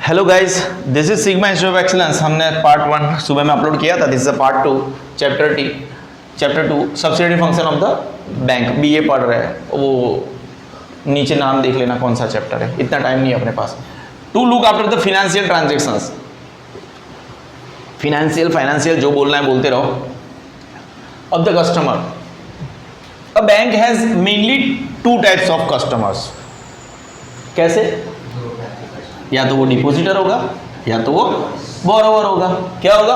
Hello guys, this is sigma institute of excellence. हमने part 1 सुबह में अपलोड किया था। This is a part 2 chapter 2 subsidiary function of the bank. BA पढ़ रहे हैं, वो नीचे नाम देख लेना कौन सा चैप्टर है, इतना टाइम नहीं है अपने पास। To look after the financial transactions. Financial जो बोलना है बोलते रहो। Of the customer, a bank has mainly two types of customers. कैसे? या तो वो डिपॉजिटर होगा या तो वो बोरोवर होगा। क्या होगा?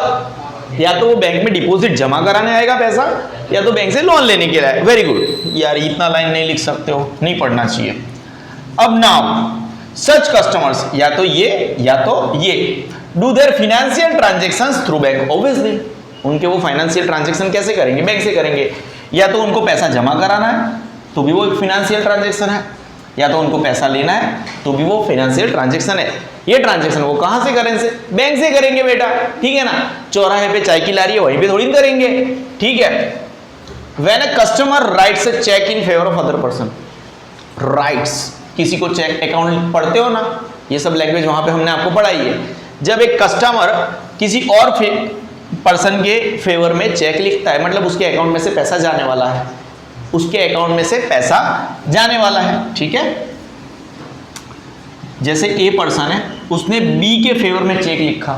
या तो वो बैंक में डिपॉजिट जमा कराने आएगा पैसा, या तो बैंक से लोन लेने के लिए। वेरी गुड यार, इतना लाइन नहीं लिख सकते हो, नहीं पढ़ना चाहिए। अब नाउ सच कस्टमर्स, या तो ये do their financial transactions through bank. Obviously उनके वो फाइनेंशियल ट्रांजेक्शन कैसे करेंगे? बैंक से करेंगे। या तो उनको पैसा जमा कराना है तो भी वो एक फिनेंशियल ट्रांजेक्शन है, या तो उनको पैसा लेना है तो भी वो फाइनेंशियल ट्रांजैक्शन है। ये ट्रांजैक्शन वो कहां से करेंगे? बैंक से करेंगे बेटा, ठीक है ना। चौराहे पे चाय की लारी है, वहीं पे थोड़ी करेंगे, ठीक है। When a customer writes a cheque in favour of other person, writes किसी को चेक, अकाउंट पढ़ते हो ना, ये सब लैंग्वेज वहां पे हमने आपको पढ़ाई है। जब एक कस्टमर किसी और पर्सन के फेवर में चेक लिखता है, मतलब उसके अकाउंट में से पैसा जाने वाला है, उसके अकाउंट में से पैसा जाने वाला है, ठीक है। जैसे ए पर्सन है, उसने बी के फेवर में चेक लिखा,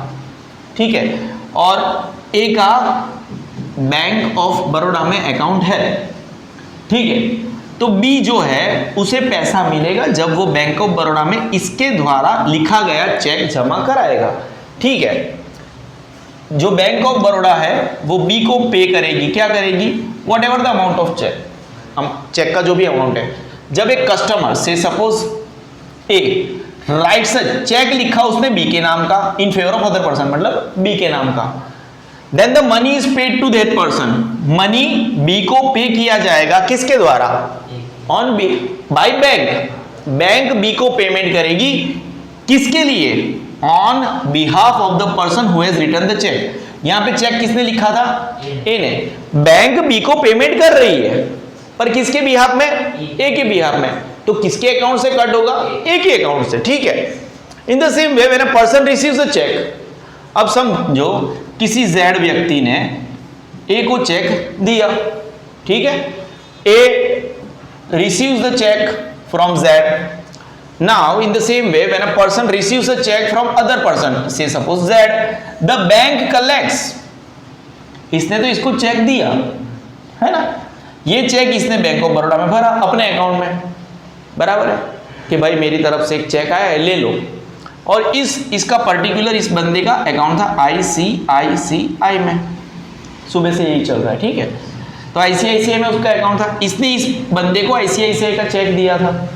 ठीक है, और ए का बैंक ऑफ बड़ौदा में अकाउंट है, ठीक है। तो बी जो है उसे पैसा मिलेगा जब वो बैंक ऑफ बड़ौदा में इसके द्वारा लिखा गया चेक जमा कराएगा, ठीक है। जो बैंक ऑफ बड़ौदा है वो बी को पे करेगी, क्या करेगी? Whatever the amount of cheque, cheque का जो भी अमाउंट है। जब एक कस्टमर से सपोज ए राइट्स चेक लिखा उसने बी के नाम का in favour of other person, मतलब बी के नाम का, then the money is paid to that person. Money B को पे किया जाएगा किसके द्वारा? On B by bank. Bank B को पेमेंट करेगी किसके लिए? On behalf of the person who has written the cheque. यहां पे चेक किसने लिखा था? ए ने। बैंक बी को पेमेंट कर रही है, पर किसके बिहाफ में? ए के बिहाफ में। तो किसके अकाउंट से कट होगा? ए के अकाउंट से, ठीक है। In the same way when a person receives a cheque, अब समझो किसी जेड व्यक्ति ने ए को चेक दिया, ठीक है। A receives the cheque from Z. Now in the same way when a person receives a cheque from other person, say suppose Z, the bank collects. इसने तो इसको चेक दिया है ना, ये चेक इसने बैंक ऑफ बड़ौदा में भरा अपने अकाउंट में, बराबर है कि भाई मेरी तरफ से एक चेक आया है, ले लो। और इसका पर्टिकुलर इस बंदे का अकाउंट था ICICI में, सुबह से यही चल रहा है, ठीक है। तो ICICI में उसका अकाउंट था, इसने इस बंदे को ICICI का चेक दिया था।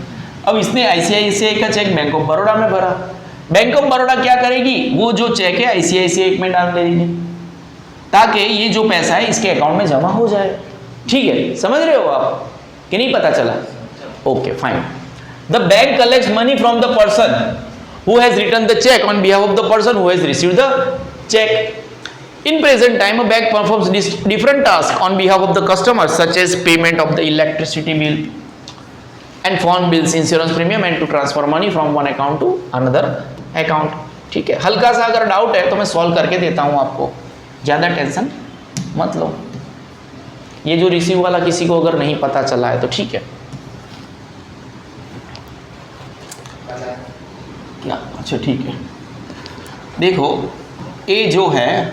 अब इसने ICICI का चेक बैंक ऑफ बड़ौदा में भरा। बैंक ऑफ बड़ौदा क्या करेगी? वो जो चेक है ICICI में डाल देगी ताकि ये जो पैसा है इसके अकाउंट में जमा हो जाए, ठीक है। समझ रहे हो आप कि नहीं? पता चला? Okay fine. The bank collects money from the person who has written the cheque on behalf of the person who has received the cheque. In present time a bank performs different task on behalf of the customer such as payment of the electricity bill and phone bills, insurance premium, and to transfer money from one account to another account, ठीक है। हल्का सा अगर doubt है तो मैं solve करके देता हूं आपको, ज्यादा टेंशन मत लो। ये जो रिसीव वाला किसी को अगर नहीं पता चला है तो ठीक है। क्या? अच्छा ठीक है। देखो ए जो है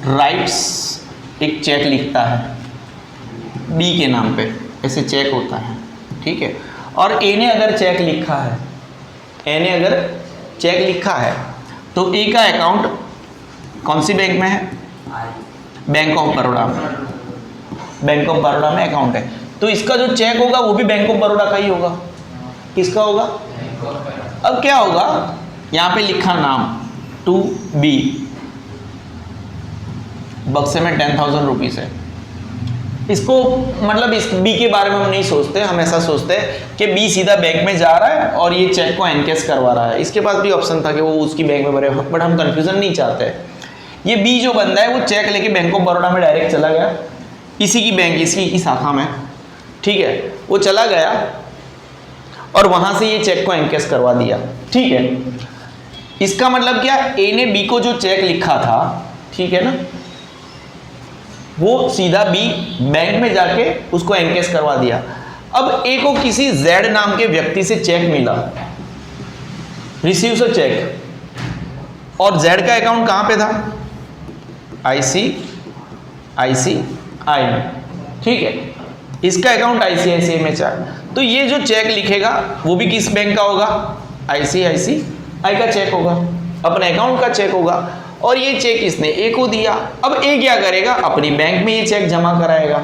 राइट्स एक चेक लिखता है बी के नाम पे, ऐसे चेक होता है, ठीक है। और ए ने अगर चेक लिखा है, ए ने अगर चेक लिखा है तो ए का अकाउंट कौन सी बैंक में है? बैंक ऑफ बड़ौदा में। बैंक ऑफ बड़ौदा में अकाउंट है, तो इसका जो चेक होगा वो भी बैंक ऑफ बड़ौदा का ही होगा। किसका होगा? अब क्या होगा? यहां पे लिखा नाम टू बी, बक्से में 10,000 रुपीज है। इसको मतलब इस बी के बारे में हम नहीं सोचते, हम ऐसा सोचते हैं कि बी सीधा बैंक में जा रहा है और ये चेक को एनकैश करवा रहा है। इसके पास भी ऑप्शन था कि वो उसकी बैंक में भरे, बट हम कंफ्यूजन नहीं चाहते। ये बी जो बंदा है वो चेक लेके बैंक ऑफ बड़ौदा में डायरेक्ट चला गया, इसी की बैंक, इसकी शाखा में, ठीक है। वो चला गया और वहां से ये चेक को एनकैश करवा दिया, ठीक है। इसका मतलब क्या, ए ने बी को जो चेक लिखा था, ठीक है ना, वो सीधा बी बैंक में जाके उसको एनकैश करवा दिया। अब ए को किसी जेड नाम के व्यक्ति से चेक मिला, रिसीव्स अ चेक, और जेड का अकाउंट कहां पे था, ICICI में, ठीक है। इसका अकाउंट ICICI में था, तो ये जो चेक लिखेगा वो भी किस बैंक का होगा, ICICI का चेक होगा, अपने अकाउंट का चेक होगा। और ये चेक इसने ए को दिया। अब ए क्या करेगा, अपनी बैंक में ये चेक जमा कराएगा,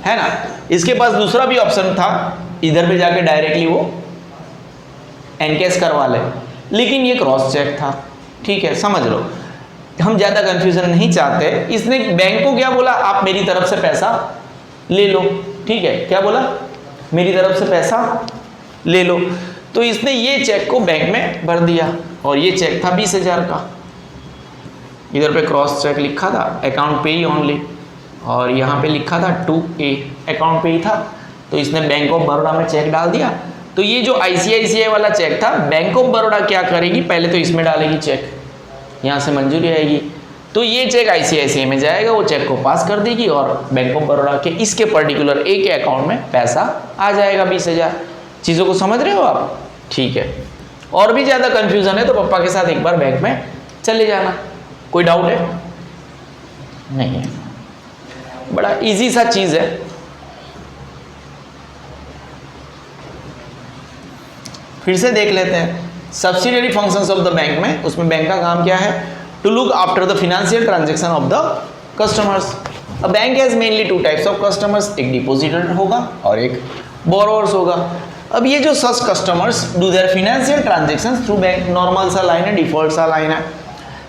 है ना। इसके पास दूसरा भी ऑप्शन था, इधर पे जाके डायरेक्टली वो एनकैश करवा ले, लेकिन ये क्रॉस चेक था, ठीक है। समझ लो, हम ज्यादा कंफ्यूजन नहीं चाहते। इसने बैंक को क्या बोला, आप मेरी तरफ से पैसा ले लो, ठीक है। क्या बोला, मेरी तरफ से पैसा ले लो। तो इसने ये चेक को बैंक में भर दिया, और ये चेक था 20,000 का। इधर पे क्रॉस चेक लिखा था, अकाउंट पे ही ओनली, और यहाँ पे लिखा था 2A, अकाउंट पे ही था। तो इसने बैंक ऑफ बड़ौदा में चेक डाल दिया। तो ये जो ICICI वाला चेक था, बैंक ऑफ बड़ौदा क्या करेगी, पहले तो इसमें डालेगी चेक, यहाँ से मंजूरी आएगी, तो ये चेक ICICI में जाएगा, वो चेक को पास कर देगी, और बैंक ऑफ बड़ौदा के इसके पर्टिकुलर ए के अकाउंट में पैसा आ जाएगा 20,000। चीज़ों को समझ रहे हो आप, ठीक है। और भी ज़्यादा कंफ्यूजन है तो पापा के साथ एक बार बैंक में चले जाना। कोई डाउट है? नहीं है, बड़ा इजी सा चीज़ है। फिर से देख लेते हैं subsidiary functions of the bank में। उसमें बैंक का काम क्या है, to look after the financial transaction of the customers. A bank has mainly 2 types of customers, एक डिपोजिटर होगा और एक बोरोवर्स होगा। अब ये जो such customers do their financial transactions through bank, normal सा लाइन है, डिफॉल्ट सा लाइन है।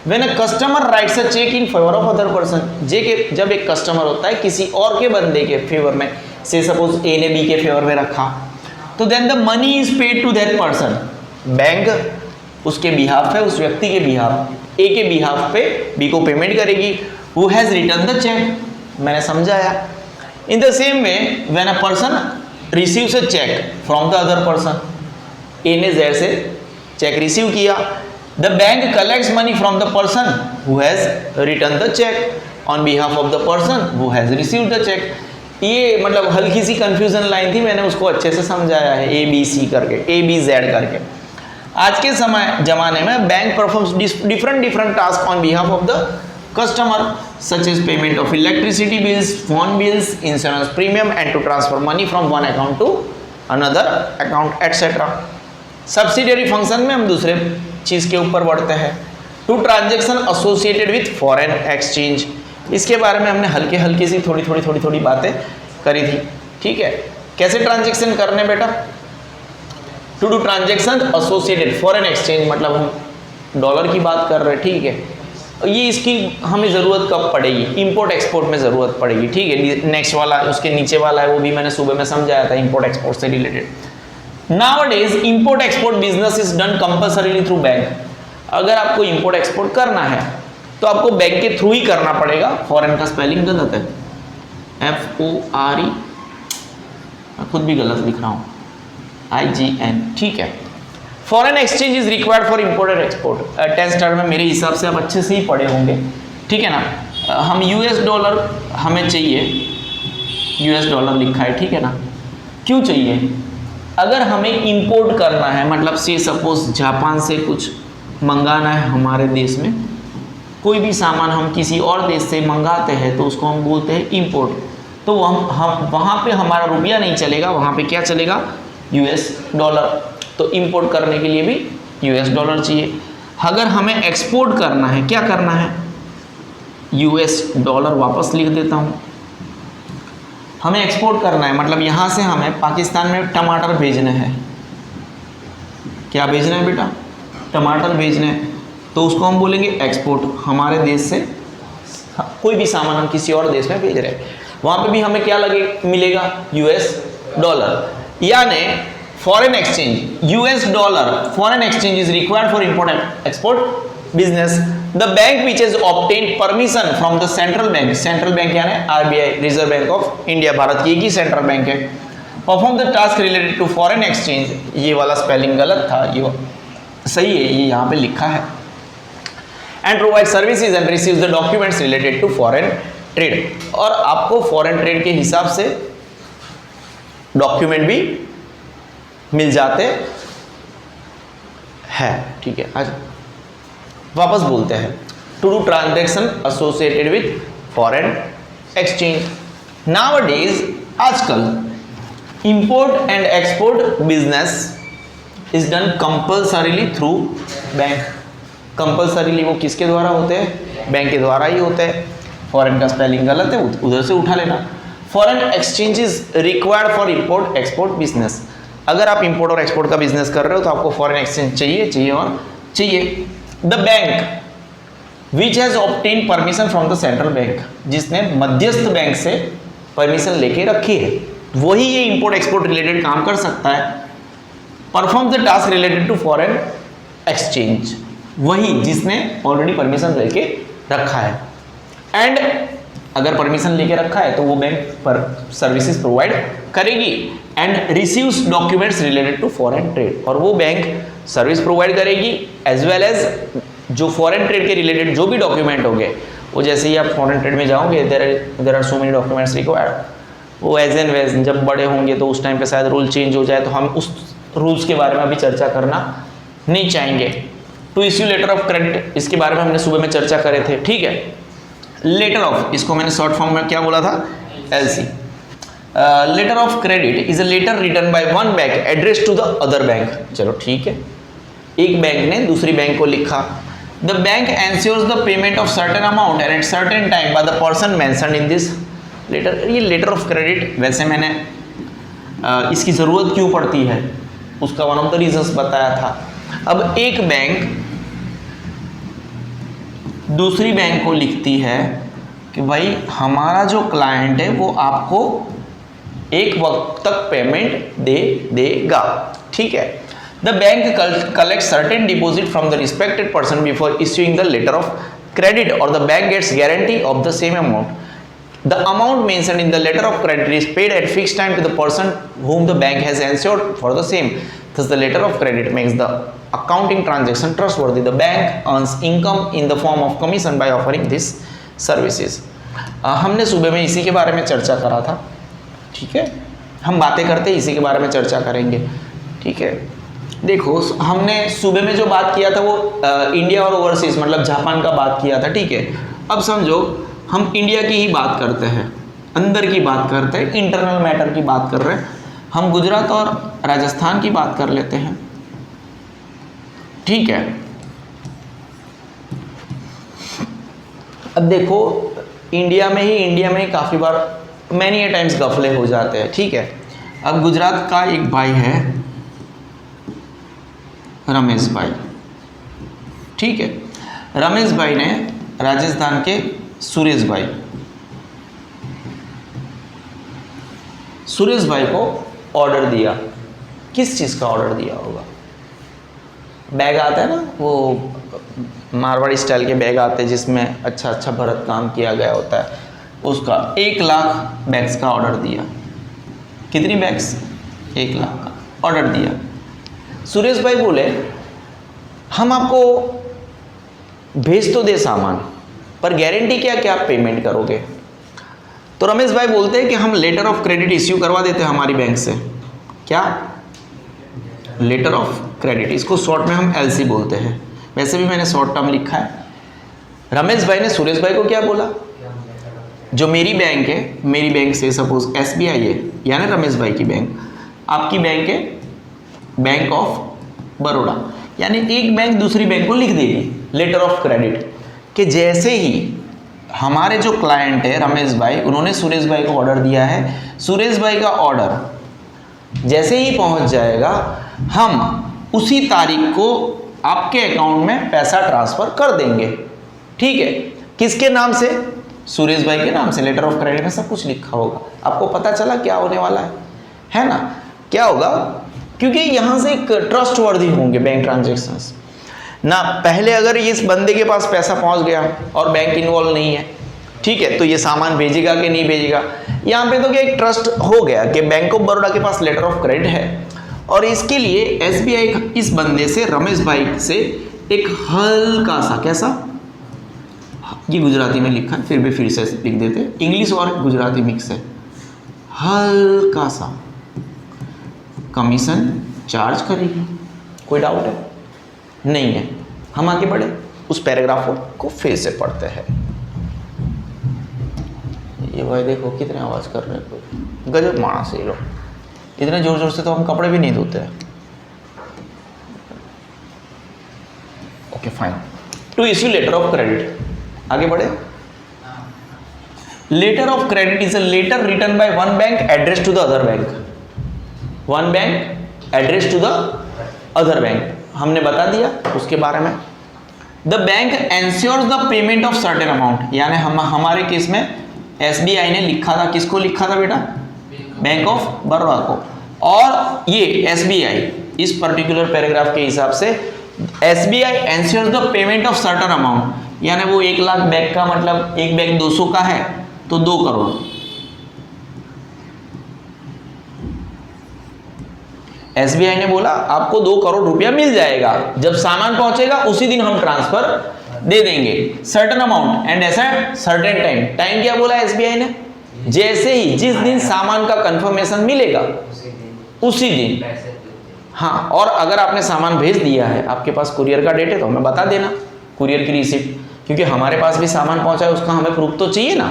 When a customer writes a cheque in favour of other person, जब एक कस्टमर होता है किसी और के बंदे के फेवर में, से सपोज ए ने बी के फेवर में रखा, तो then the money is paid to that person. Bank उसके बिहाफ है, उस व्यक्ति के बिहाफ, ए के बिहाफ पे बी को पेमेंट करेगी। Who has return the cheque, मैंने समझाया। In the same way when a person receives a cheque from the other person, A ने जेड से चेक रिसीव किया, the bank collects money from the person who has return the cheque on behalf of the person who has received the cheque. ये मतलब हल्की सी confusion line थी, मैंने उसको अच्छे से समझाया है, ABC करके, ABZ करके। आज के जमाने में bank performs different task on behalf of the customer, such as payment of electricity bills, phone bills, insurance premium, and to transfer money from one account to another account etcetera. Subsidiary function में हम दूसरे चीज के ऊपर बढ़ते हैं, to transaction associated with foreign exchange. इसके बारे में हमने हल्की सी थोड़ी बातें करी थी, ठीक है। कैसे ट्रांजेक्शन करने बेटा, to do transaction associated foreign exchange, मतलब हम डॉलर की बात कर रहे हैं, ठीक है। ये इसकी हमें ज़रूरत कब पड़ेगी, इंपोर्ट एक्सपोर्ट में ज़रूरत पड़ेगी, ठीक है। नेक्स्ट वाला, उसके नीचे वाला है, वो भी मैंने सुबह में समझाया था, इंपोर्ट एक्सपोर्ट से related. Nowadays import export business is done compulsorily through bank. अगर आपको इंपोर्ट एक्सपोर्ट करना है तो आपको बैंक के थ्रू ही करना पड़ेगा। फॉरेन का स्पेलिंग गलत है, FORE, मैं खुद भी गलत लिख रहा हूँ, IGN, ठीक है। Foreign exchange is required for import and export. 10th standard में मेरे हिसाब से आप अच्छे से ही पढ़े होंगे, ठीक है ना। हम US डॉलर हमें चाहिए, US डॉलर लिखा है, ठीक है ना। क्यों चाहिए, अगर हमें इंपोर्ट करना है, मतलब से सपोज जापान से कुछ मंगाना है हमारे देश में, कोई भी सामान हम किसी और देश से मंगाते हैं तो उसको हम बोलते हैं इंपोर्ट। तो हम वहाँ पे हमारा रुपया नहीं चलेगा, वहाँ पे क्या चलेगा, US डॉलर। तो इंपोर्ट करने के लिए भी US डॉलर चाहिए। अगर हमें एक्सपोर्ट करना है, क्या करना है, US डॉलर वापस लिख देता हूँ। हमें एक्सपोर्ट करना है, मतलब यहाँ से हमें पाकिस्तान में टमाटर भेजने हैं। क्या भेजना है बेटा, टमाटर भेजने हैं, तो उसको हम बोलेंगे एक्सपोर्ट। हमारे देश से कोई भी सामान हम किसी और देश में भेज रहे हैं, वहाँ पे भी हमें क्या मिलेगा, US डॉलर। यानी foreign exchange, US dollar foreign exchange is required for import export business. The bank which is obtained permission from the central bank, central bank यानी RBI, Reserve Bank of India, भारत की एक ही central bank है, perform the task related to foreign exchange, ये वाला spelling गलत था, ये सही है, ये यहाँ पे लिखा है। And provide services and receive the documents related to foreign trade, और आपको फॉरेन ट्रेड के हिसाब से डॉक्यूमेंट भी मिल जाते हैं। ठीक है, आज वापस बोलते हैं। To do transaction associated with foreign exchange, nowadays आजकल import and export business is done compulsorily through bank. Compulsorily वो किसके द्वारा होते हैं? बैंक के द्वारा ही होते हैं। फॉरेन का स्पेलिंग गलत है, उधर से उठा लेना। Foreign exchange is required for import export business, अगर आप इंपोर्ट और एक्सपोर्ट का बिजनेस कर रहे हो तो आपको फॉरेन एक्सचेंज चाहिए और चाहिए। The bank which has obtain permission from the central bank, जिसने मध्यस्थ बैंक से परमिशन लेके रखी है, वही ये इंपोर्ट एक्सपोर्ट रिलेटेड काम कर सकता है। Perform the task related to foreign exchange, वही जिसने ऑलरेडी परमिशन लेके रखा है। एंड अगर परमिशन लेके रखा है तो वो बैंक पर सर्विसेज प्रोवाइड करेगी। And receives documents related to foreign trade, और वो बैंक सर्विस प्रोवाइड करेगी एज वेल एज जो फॉरेन ट्रेड के रिलेटेड जो भी डॉक्यूमेंट होंगे, वो जैसे ही आप फॉरेन ट्रेड में जाओगे there are so many documents required, वो एज एंड वेज जब बड़े होंगे तो उस टाइम पे शायद रूल चेंज हो जाए, तो हम उस रूल्स के बारे में अभी चर्चा करना नहीं चाहेंगे। To issue letter of credit, इसके बारे में हमने सुबह में चर्चा करे थे। ठीक है, लेटर ऑफ, इसको मैंने शॉर्ट फॉर्म में क्या बोला था? LC. Letter of credit is a letter written by one bank address to the other bank. चलो ठीक है, एक बैंक ने दूसरी बैंक को लिखा। The bank ensures the payment of certain amount and at certain time by the person mentioned in this letter. ये letter of credit वैसे मैंने इसकी ज़रूरत क्यों पड़ती है उसका वन ऑफ द रीजंस बताया था। अब एक बैंक दूसरी बैंक को लिखती है कि भाई हमारा जो क्लाइंट है वो आपको एक वक्त तक पेमेंट दे देगा। ठीक है, the bank collect certain deposit from the respected person before issuing the letter of credit, और the bank gets guarantee of the same amount. The amount mentioned in the letter of credit is paid at fixed time to the person whom the bank has insured for the same. Thus, the letter of credit makes the accounting transaction trustworthy. The bank earns income in the form of commission by offering these services. हमने सुबह में इसी के बारे में चर्चा करा था। ठीक है, हम बातें करते इसी के बारे में चर्चा करेंगे। ठीक है, देखो हमने सुबह में जो बात किया था वो इंडिया और ओवरसीज मतलब जापान का बात किया था। ठीक है, अब समझो हम इंडिया की ही बात करते हैं, अंदर की बात करते हैं, इंटरनल मैटर की बात कर रहे हैं। हम गुजरात और राजस्थान की बात कर लेते हैं। ठीक है, अब देखो इंडिया में ही काफ़ी बार मैनी टाइम्स गफले हो जाते हैं। ठीक है, अब गुजरात का एक भाई है रमेश भाई। ठीक है, रमेश भाई ने राजस्थान के सुरेश भाई को ऑर्डर दिया। किस चीज़ का ऑर्डर दिया होगा? बैग आता है ना, वो मारवाड़ी स्टाइल के बैग आते हैं जिसमें अच्छा अच्छा भरत काम किया गया होता है, उसका 1 लाख बैग्स का ऑर्डर दिया। कितनी बैग्स? 1 लाख का ऑर्डर दिया। सुरेश भाई बोले हम आपको भेज तो दे सामान, पर गारंटी क्या कि आप पेमेंट करोगे? तो रमेश भाई बोलते हैं कि हम लेटर ऑफ क्रेडिट इश्यू करवा देते हैं हमारी बैंक से। क्या? लेटर ऑफ क्रेडिट, इसको शॉर्ट में हम एलसी बोलते हैं। वैसे भी मैंने शॉर्ट टर्म लिखा है। रमेश भाई ने सुरेश भाई को क्या बोला? जो मेरी बैंक है, मेरी बैंक से सपोज SBI है, यानी रमेश भाई की बैंक, आपकी बैंक है बैंक ऑफ बड़ौदा, यानी एक बैंक दूसरी बैंक को लिख देगी लेटर ऑफ क्रेडिट कि जैसे ही हमारे जो क्लाइंट है रमेश भाई, उन्होंने सुरेश भाई को ऑर्डर दिया है, सुरेश भाई का ऑर्डर जैसे ही पहुंच जाएगा हम उसी तारीख को आपके अकाउंट में पैसा ट्रांसफ़र कर देंगे। ठीक है, किसके नाम से? सुरेश भाई के नाम से। लेटर ऑफ क्रेडिट में सब कुछ लिखा होगा। आपको पता चला क्या होने वाला है ना? क्या होगा? क्योंकि यहाँ से एक ट्रस्टवर्दी होंगे बैंक ट्रांजेक्शन्स ना। पहले अगर इस बंदे के पास पैसा पहुंच गया और बैंक इन्वॉल्व नहीं है ठीक है, तो ये सामान भेजेगा कि नहीं भेजेगा। यहाँ पे तो क्या एक ट्रस्ट हो गया कि बैंक ऑफ बड़ौदा के पास लेटर ऑफ क्रेडिट है और इसके लिए एसबीआई इस बंदे से, रमेश भाई से, एक हल्का सा, कैसा, ये गुजराती में लिखा है, फिर भी फिर से लिख देते हैं, इंग्लिश और गुजराती मिक्स है, हल्का सा कमीशन चार्ज करेगी। कोई डाउट है? नहीं है। हम आगे बढ़े, उस पैराग्राफ को फिर से पढ़ते हैं। ये भाई देखो कितने आवाज़ कर रहे हैं, गजब माना से ये लोग, इतने जोर जोर से तो हम कपड़े भी नहीं धोते हैं। Okay fine. To issue letter of credit, आगे बढ़े। Letter of credit is a letter written by one bank address to the other bank, one bank address to the other bank, हमने बता दिया उसके बारे में। The bank ensures the payment of certain amount, यानी हमारे केस में SBI ने लिखा था, किसको लिखा था बेटा? बैंक ऑफ बड़ौदा को। और ये एसबीआई इस पर्टिकुलर पैराग्राफ के हिसाब से SBI ensures the payment of certain amount, यानी वो 1 लाख बैग का मतलब एक बैग 200 का है तो 2 करोड़। एसबीआई ने बोला आपको 2 करोड़ रुपया मिल जाएगा, जब सामान पहुंचेगा उसी दिन हम ट्रांसफर दे देंगे, certain amount and at certain time. Time क्या बोला एसबीआई ने? जैसे ही, जिस दिन सामान का कंफर्मेशन मिलेगा उसी दिन। हाँ, और अगर आपने सामान भेज दिया है, आपके पास कुरियर का डेट है तो हमें बता देना, कुरियर की रिसिप्ट, क्योंकि हमारे पास भी सामान पहुंचा है उसका हमें प्रूफ तो चाहिए ना।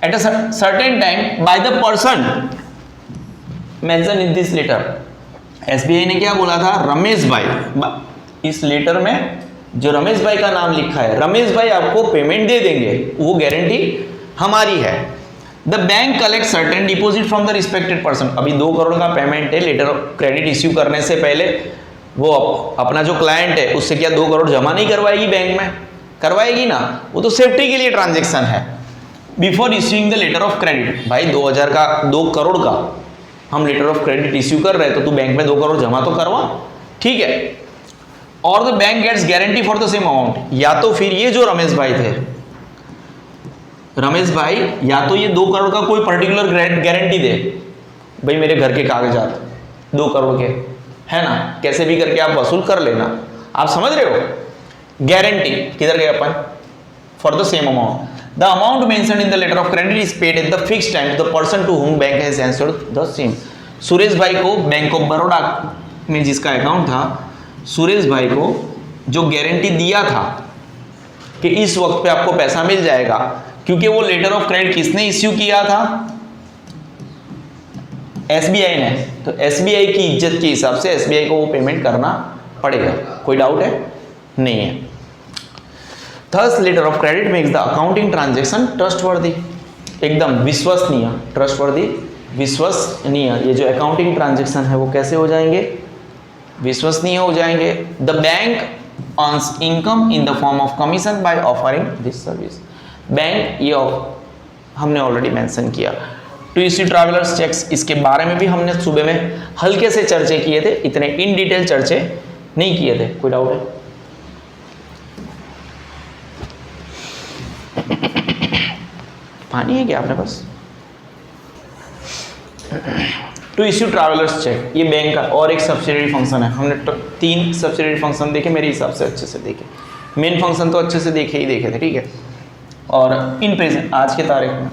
At a certain time by the person mention in this letter. SBI ने क्या बोला था? रमेश भाई, इस लेटर में जो रमेश भाई का नाम लिखा है, रमेश भाई आपको पेमेंट दे देंगे, वो गारंटी हमारी है। The bank collect certain deposit from the respected person. अभी 2 करोड़ का पेमेंट है, लेटर ऑफ क्रेडिट इश्यू करने से पहले वो अपना जो क्लाइंट है उससे क्या 2 करोड़ जमा नहीं करवाएगी बैंक में? करवाएगी ना, वो तो सेफ्टी के लिए ट्रांजेक्शन है। Before issuing the letter of credit, भाई 2000 का, 2 करोड़ का हम लेटर ऑफ क्रेडिट इश्यू कर रहे हैं तो तू बैंक में 2 करोड़ जमा तो करवा, ठीक है। और the bank gets guarantee for the same amount, या तो फिर ये जो रमेश भाई थे, रमेश भाई या तो ये 2 करोड़ का कोई पर्टिकुलर गारंटी दे, भाई मेरे घर के कागजात 2 करोड़ के है ना, कैसे भी करके आप वसूल कर लेना, आप समझ रहे हो। गारंटी किधर गए अपन? For the same amount, the amount mentioned in the letter of credit is paid at the fixed time to the person to whom bank has ensured the same. Suresh भाई को बैंक ऑफ बड़ौदा में जिसका account था, सुरेश भाई को जो guarantee दिया था कि इस वक्त पे आपको पैसा मिल जाएगा, क्योंकि वो लेटर ऑफ क्रेडिट किसने इश्यू किया था? एसबीआई ने। तो एसबीआई की इज्जत के हिसाब से एसबीआई को वो पेमेंट करना पड़ेगा। कोई डाउट है? नहीं है। Thus letter of credit makes the accounting transaction trustworthy, एकदम विश्वसनीय, ट्रस्टवर्दी विश्वसनीय। ये जो अकाउंटिंग ट्रांजेक्शन है वो कैसे हो जाएंगे? विश्वसनीय हो जाएंगे। The bank earns income in the form of commission by offering this service. Bank ये हमने ऑलरेडी मेंशन किया। टू इश्यू ट्रैवलर्स चेक्स, इसके बारे में भी हमने सुबह में हल्के से चर्चे किए थे, इतने इन डिटेल चर्चे नहीं किए थे। कोई डाउट है? पानी है क्या आपने पास? टू इश्यू ट्रैवलर्स चेक, ये बैंक का और एक सब्सिडियरी फंक्शन है। हमने 3 सब्सिडियरी फंक्शन देखे, मेरे हिसाब से अच्छे से देखे, मेन फंक्शन तो अच्छे से देखे थे, ठीक है। और इन प्रेजेंट आज के तारीख में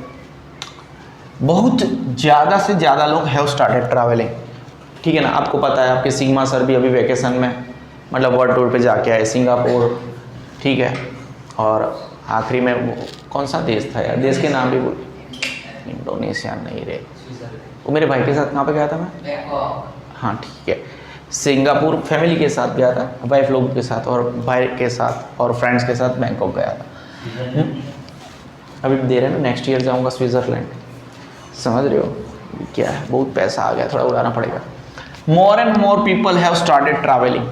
बहुत ज़्यादा से ज़्यादा लोग हैव स्टार्टेड ट्रैवलिंग, ठीक है ना। आपको पता है आपके सिग्मा सर भी अभी वैकेशन में मतलब वर्ल्ड टूर पे जाके आए, सिंगापुर, ठीक है। और आखिरी में वो कौन सा देश था यार, देश के नाम भी बोल, इंडोनेशिया नहीं रे, वो मेरे भाई के साथ कहाँ पे गया था मैं, हाँ ठीक है, सिंगापुर फैमिली के साथ गया था, वाइफ लोग के साथ और भाई के साथ और फ्रेंड्स के साथ बैंकॉक गया था। अभी दे रहे हैं ना, नेक्स्ट ईयर जाऊंगा स्विट्ज़रलैंड, समझ रहे हो क्या है, बहुत पैसा आ गया, थोड़ा उड़ाना पड़ेगा। More and more people have started travelling,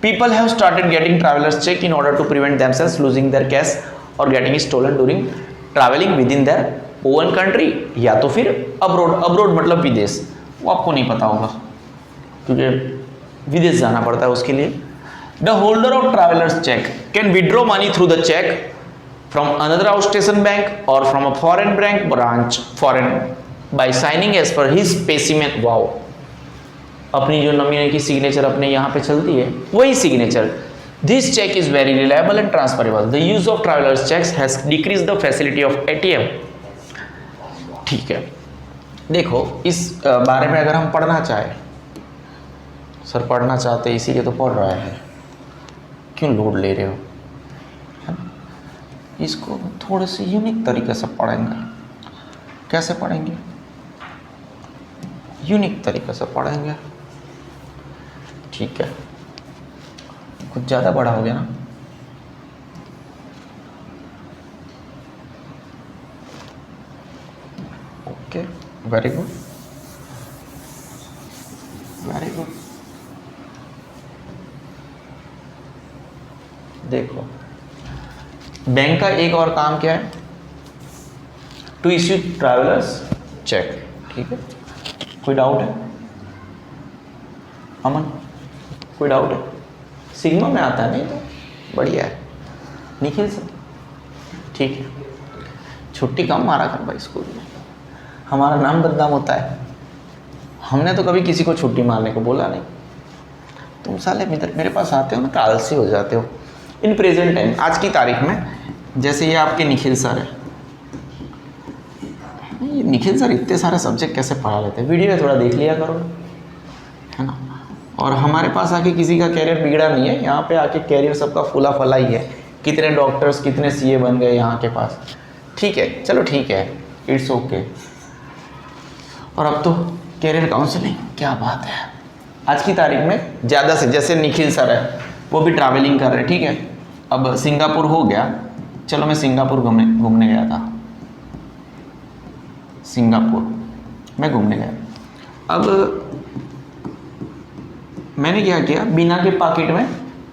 people have started getting travellers cheque in order to prevent themselves losing their cash और getting stolen during travelling within their own country या तो फिर अब्रोड। अब्रोड मतलब विदेश, वो आपको नहीं पता होगा क्योंकि विदेश जाना पड़ता है उसके लिए। The holder of travellers cheque can withdraw money through the cheque from another outstation bank or from a foreign bank branch foreign by signing as per his specimen. Wow, अपनी जो नमूने की सिग्नेचर अपने यहाँ पे चलती है वही signature. This check is very reliable and transferable. The use of travelers checks has decreased the facility of ATM. ठीक है, देखो इस बारे में अगर हम पढ़ना चाहें, सर पढ़ना चाहते इसीलिए तो पढ़ रहा है, क्यों लोड ले रहे हो, है ना? इसको थोड़े से यूनिक तरीके से पढ़ेंगे. कैसे पढ़ेंगे? यूनिक तरीके से पढ़ेंगे. ठीक है, कुछ ज़्यादा बड़ा हो गया ना. Okay, very good, very good. देखो बैंक का एक और काम क्या है? To issue travellers cheque. ठीक है, कोई डाउट है अमन? कोई डाउट है? सिग्मा में आता है नहीं तो बढ़िया है. निखिल सर ठीक है, छुट्टी कम मारा कर भाई, स्कूल में हमारा नाम बदनाम होता है. हमने तो कभी किसी को छुट्टी मारने को बोला नहीं. तुम साले मेरे पास आते हो ना, आलसी हो जाते हो. इन प्रेजेंट टाइम, आज की तारीख में, जैसे ये आपके निखिल सर है, ये निखिल सर इतने सारे सब्जेक्ट कैसे पढ़ा लेते हैं? वीडियो थोड़ा देख लिया करो, है ना. और हमारे पास आके किसी का कैरियर बिगड़ा नहीं है, यहाँ पे आके कैरियर सबका फूला फला ही है. कितने डॉक्टर्स, कितने सीए बन गए यहाँ के पास. ठीक है, चलो ठीक है, इट्स ओके. और अब तो कैरियर काउंसलिंग, क्या बात है. आज की तारीख में ज़्यादा से, जैसे निखिल सर है वो भी ट्रैवलिंग कर रहे हैं. ठीक है, अब सिंगापुर हो गया, चलो मैं सिंगापुर घूमने गया था. सिंगापुर मैं घूमने गया. अब मैंने क्या किया, बिना के पॉकेट में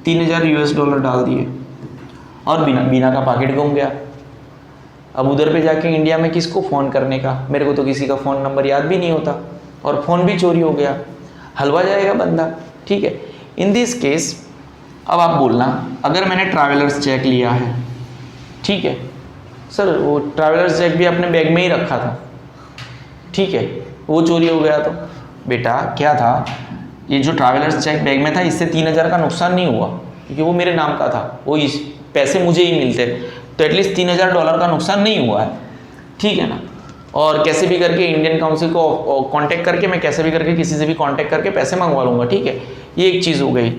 $3000 डाल दिए और बिना का पॉकेट घूम गया. अब उधर पे जाके इंडिया में किसको फ़ोन करने का, मेरे को तो किसी का फ़ोन नंबर याद भी नहीं होता, और फ़ोन भी चोरी हो गया. हलवा जाएगा बंदा. ठीक है, इन दिस केस अब आप बोलना, अगर मैंने ट्रैवलर्स चेक लिया है, ठीक है सर, वो ट्रैवलर्स चेक भी अपने बैग में ही रखा था, ठीक है, वो चोरी हो गया, तो बेटा क्या था, ये जो ट्रैवलर्स चेक बैग में था इससे 3000 का नुकसान नहीं हुआ, क्योंकि वो मेरे नाम का था, वो इस पैसे मुझे ही मिलते, तो एटलीस्ट $3000 का नुकसान नहीं हुआ है. ठीक है ना. और कैसे भी करके इंडियन काउंसिल को कांटेक्ट करके, मैं कैसे भी करके किसी से भी कांटेक्ट करके पैसे मंगवा लूँगा. ठीक है, ये एक चीज़ हो गई,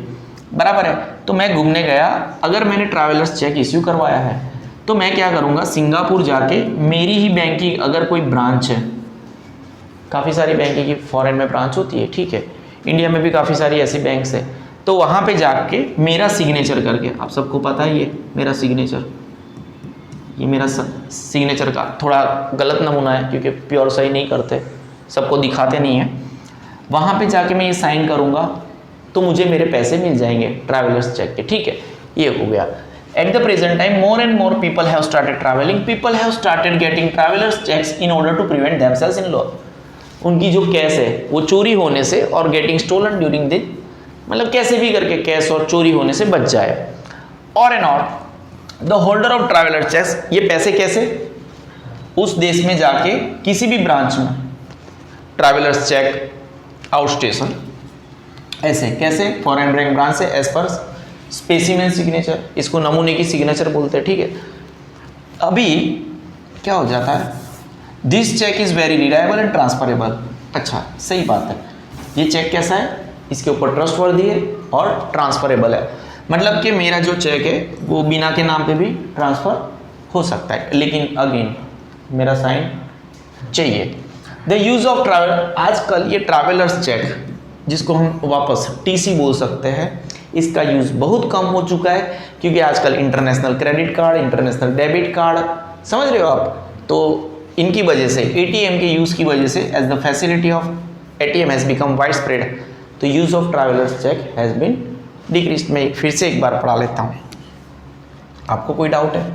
बराबर है. तो मैं घूमने गया, अगर मैंने ट्रैवलर्स चेक इश्यू करवाया है तो मैं क्या करूँगा, सिंगापुर जाके मेरी ही बैंक की अगर कोई ब्रांच है, काफ़ी सारी बैंक की फॉरेन में ब्रांच होती है, ठीक है, इंडिया में भी काफ़ी सारी ऐसी बैंक्स है, तो वहाँ पे जाके मेरा सिग्नेचर करके, आप सबको पता ही है मेरा सिग्नेचर, ये मेरा सिग्नेचर का थोड़ा गलत नमूना है क्योंकि प्योर सही नहीं करते, सबको दिखाते नहीं है. वहाँ पे जाके मैं ये साइन करूँगा तो मुझे मेरे पैसे मिल जाएंगे ट्रैवलर्स चेक के. ठीक है, ये हो गया. At the present time more and more people have started travelling, people have started getting travellers cheques in order to prevent themselves in law. उनकी जो कैश है वो चोरी होने से और गेटिंग स्टोलन ड्यूरिंग द, मतलब कैसे भी करके कैश और चोरी होने से बच जाए. और एन और the holder of traveller cheques, ये पैसे कैसे, उस देश में जाके किसी भी ब्रांच में ट्रैवलर्स चेक आउट स्टेशन, ऐसे कैसे, फॉरेन बैंक ब्रांच से एज पर स्पेसिमेन सिग्नेचर, इसको नमूने की सिग्नेचर बोलते हैं. ठीक है, अभी क्या हो जाता है, this cheque is very reliable and transferable. अच्छा, सही बात है. ये चेक कैसा है, इसके ऊपर ट्रस्टवर्दी है और ट्रांसफरेबल है, मतलब कि मेरा जो चेक है वो बिना के नाम पे भी ट्रांसफ़र हो सकता है, लेकिन अगेन मेरा साइन चाहिए. द यूज़ ऑफ ट्रैवल, आजकल ये ट्रैवलर्स चेक जिसको हम वापस टीसी बोल सकते हैं, इसका यूज़ बहुत कम हो चुका है, क्योंकि आजकल international credit card, international debit card, समझ रहे हो आप, तो इनकी वजह से, एटीएम के यूज़ की वजह से, as the facility of ATM has become widespread, तो use of travellers cheque has been decrease. में फिर से एक बार पढ़ा लेता हूँ, आपको कोई डाउट है?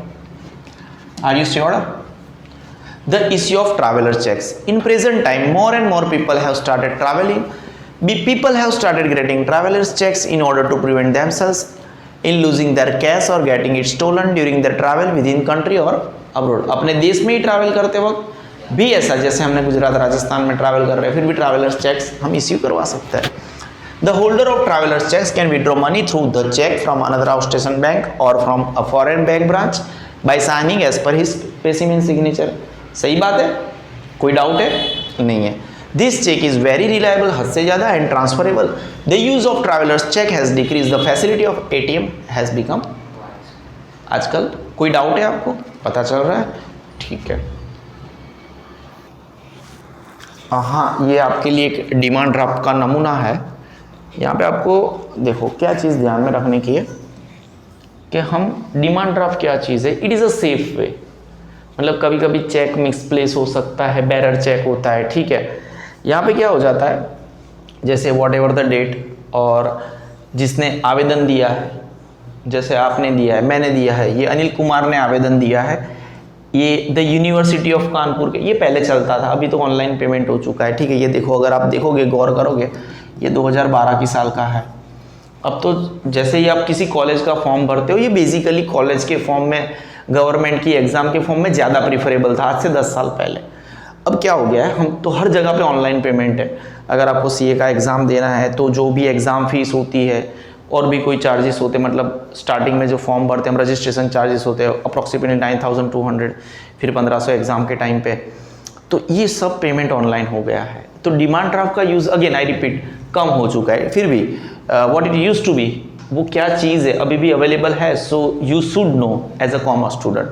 Are you sure? The issue of traveller cheques. In present time more and more people have started travelling. People have started getting travelers checks in order to prevent themselves in losing their cash और getting it stolen during the travel within country और abroad. अपने देश में ही travel करते वक्त भी ऐसा, जैसे हमने गुजरात राजस्थान में ट्रैवल कर रहे हैं, फिर भी ट्रैवलर्स चेक्स हम इश्यू करवा सकते हैं। The holder of travellers cheques can withdraw money through the cheque from another outstation bank और from a foreign bank branch by signing as per his specimen signature. सही बात है, कोई डाउट है? नहीं है। This cheque is very reliable, हद से ज़्यादा, and transferable. The use of travellers cheque has decrease, the facility of ATM has become. आजकल कोई डाउट है आपको? पता चल रहा है? ठीक है। हाँ, ये आपके लिए एक डिमांड ड्राफ्ट का नमूना है। यहाँ पे आपको देखो क्या चीज़ ध्यान में रखने की है कि हम डिमांड ड्राफ्ट क्या चीज़ है, it is a safe way. मतलब कभी कभी चेक मिसप्लेस हो सकता है, बेरर चेक होता है, ठीक है। यहाँ पे क्या हो जाता है, जैसे वॉट एवर द डेट, और जिसने आवेदन दिया है, जैसे आपने दिया है, मैंने दिया है, ये अनिल कुमार ने आवेदन दिया है, ये द यूनिवर्सिटी ऑफ कानपुर के, ये पहले चलता था, अभी तो ऑनलाइन पेमेंट हो चुका है, ठीक है। ये देखो, अगर आप देखोगे, गौर करोगे, ये 2012 की साल का है। अब तो जैसे ही आप किसी कॉलेज का फॉर्म भरते हो, ये बेसिकली कॉलेज के फॉर्म में, गवर्नमेंट की एग्ज़ाम के फॉर्म में ज़्यादा प्रीफरेबल था आज से 10 साल पहले। अब क्या हो गया है, हम तो हर जगह पे ऑनलाइन पेमेंट है। अगर आपको CA का एग्ज़ाम देना है तो जो भी एग्ज़ाम फीस होती है और भी कोई चार्जेस होते हैं, मतलब स्टार्टिंग में जो फॉर्म भरते हैं हम, रजिस्ट्रेशन चार्जेस होते हैं अप्रॉक्सीमेटली 9200, फिर 1500 एग्ज़ाम के टाइम पे, तो ये सब पेमेंट ऑनलाइन हो गया है। तो डिमांड ड्राफ्ट का यूज़, अगेन आई रिपीट, कम हो चुका है। फिर भी what it used to be, वो क्या चीज़ है अभी भी अवेलेबल है, so you should know as a commerce student,